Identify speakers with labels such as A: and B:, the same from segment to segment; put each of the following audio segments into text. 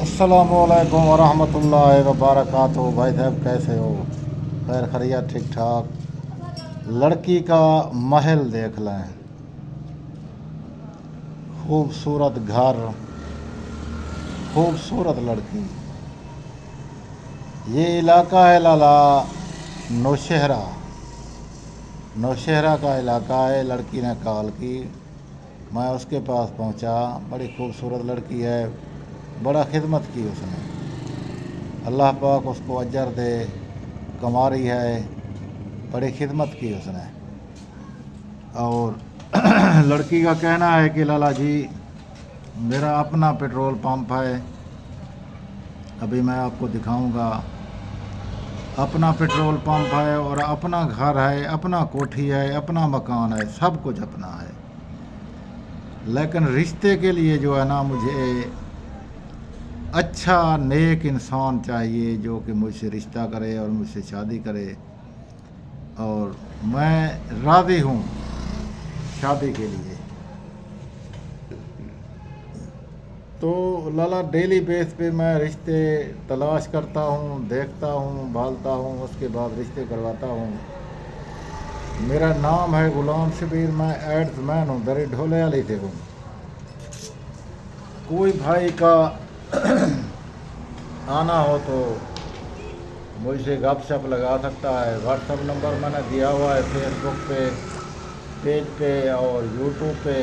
A: अस्सलामु अलैकुम वरहमतुल्लाहि वबरकातुहू। भाई साहब कैसे हो? खैर खैरियत ठीक ठाक। लड़की का महल देख लें, खूबसूरत घर, खूबसूरत लड़की। ये इलाका है लाला नौशहरा। नौशहरा का इलाका है। लड़की ने कॉल की, मैं उसके पास पहुंचा। बड़ी खूबसूरत लड़की है, बड़ा खिदमत की उसने। अल्लाह पाक उसको अजर दे, कमा रही है, बड़ी खिदमत की उसने। और लड़की का कहना है कि लाला जी मेरा अपना पेट्रोल पंप है, अभी मैं आपको दिखाऊंगा। अपना पेट्रोल पंप है और अपना घर है, अपना कोठी है, अपना मकान है, सब कुछ अपना है। लेकिन रिश्ते के लिए जो है ना, मुझे अच्छा नेक इंसान चाहिए जो कि मुझसे रिश्ता करे और मुझसे शादी करे। और मैं राज़ी हूँ शादी के लिए। तो लाला डेली बेस पे मैं रिश्ते तलाश करता हूँ, देखता हूँ, भालता हूँ, उसके बाद रिश्ते करवाता हूँ। मेरा नाम है गुलाम शबीर, मैं एड्समैन हूँ, दरी ढोले वाली से हूँ। कोई भाई का आना हो तो मुझसे गपशप लगा सकता है। व्हाट्सअप नंबर मैंने दिया हुआ है फेसबुक पे पेज पे और यूट्यूब पे।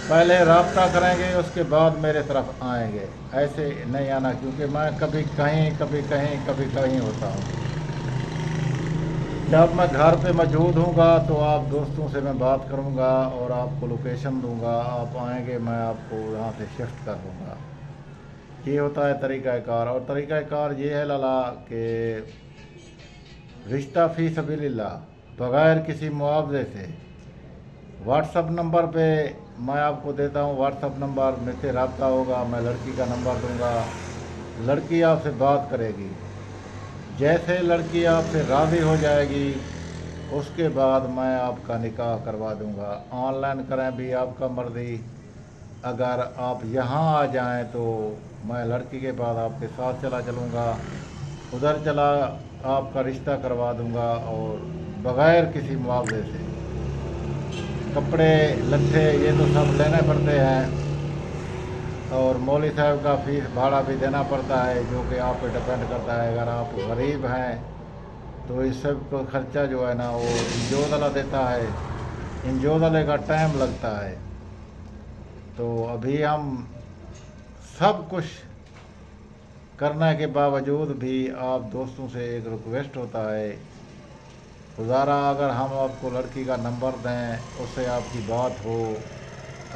A: पहले रब्ता करेंगे, उसके बाद मेरे तरफ आएंगे। ऐसे नहीं आना, क्योंकि मैं कभी कहीं कभी कहीं कभी कहीं होता हूँ। जब मैं घर पे मौजूद हूँगा तो आप दोस्तों से मैं बात करूँगा और आपको लोकेशन दूँगा। आप आएंगे, मैं आपको यहाँ से शिफ्ट कर दूँगा। ये होता है तरीक़ाकार। और तरीक़ाकार ये है लाला कि रिश्ता फ़ी सबीलिल्लाह, बग़ैर किसी मुआवजे से। व्हाट्सअप नंबर पे मैं आपको देता हूँ, व्हाट्सअप नंबर में से रब्ता होगा। मैं लड़की का नंबर दूंगा, लड़की आपसे बात करेगी। जैसे लड़की आपसे राज़ी हो जाएगी, उसके बाद मैं आपका निकाह करवा दूंगा। ऑनलाइन करें भी आपका मर्ज़ी। अगर आप यहाँ आ जाएं तो मैं लड़की के बाद आपके साथ चला चलूँगा, उधर चला आपका रिश्ता करवा दूंगा और बग़ैर किसी मुआवजे से। कपड़े लत्थे ये तो सब लेने पड़ते हैं और मौलवी साहब का फीस भाड़ा भी देना पड़ता है, जो कि आप पे डिपेंड करता है। अगर आप गरीब हैं तो इस सब को खर्चा जो है ना वो इंजोद वाला देता है। इंजोद वाले का टाइम लगता है। तो अभी हम सब कुछ करने के बावजूद भी आप दोस्तों से एक रिक्वेस्ट होता है, गुजारा अगर हम आपको लड़की का नंबर दें, उससे आपकी बात हो,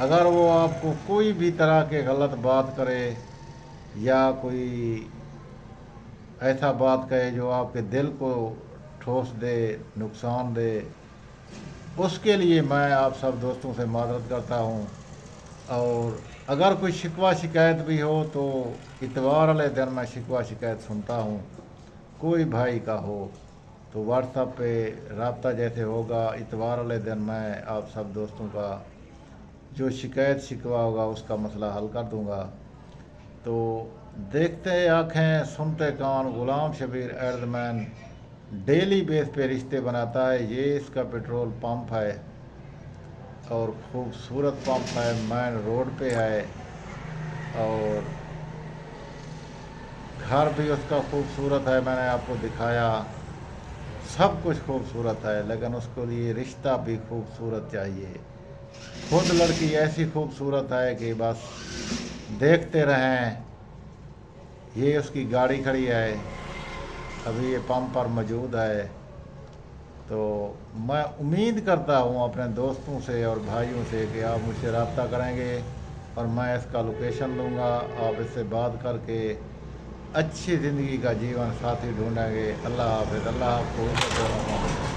A: अगर वो आपको कोई भी तरह के गलत बात करे या कोई ऐसा बात कहे जो आपके दिल को ठोस दे, नुकसान दे, उसके लिए मैं आप सब दोस्तों से माजरत करता हूँ। और अगर कोई शिकवा शिकायत भी हो तो इतवार वाले दिन मैं शिकवा शिकायत सुनता हूँ। कोई भाई का हो तो व्हाट्सएप पे रब्ता जैसे होगा, इतवार वाले दिन मैं आप सब दोस्तों का जो शिकायत शिकवा होगा उसका मसला हल कर दूंगा। तो देखते आँखें सुनते कान, गुलाम शबीर एड्समैन डेली बेस पे रिश्ते बनाता है। ये इसका पेट्रोल पंप है और खूबसूरत पंप है, मेन रोड पे है। और घर भी उसका खूबसूरत है, मैंने आपको दिखाया। सब कुछ खूबसूरत है, लेकिन उसके लिए रिश्ता भी खूबसूरत चाहिए। खुद लड़की ऐसी खूबसूरत है कि बस देखते रहें। ये उसकी गाड़ी खड़ी है, अभी ये पंप पर मौजूद है। तो मैं उम्मीद करता हूँ अपने दोस्तों से और भाइयों से कि आप मुझसे रब्ता करेंगे और मैं इसका लोकेशन दूंगा। आप इससे बात करके अच्छी ज़िंदगी का जीवन साथी ढूंढेंगे। अल्लाह हाफ़िज़। अल्लाह आपको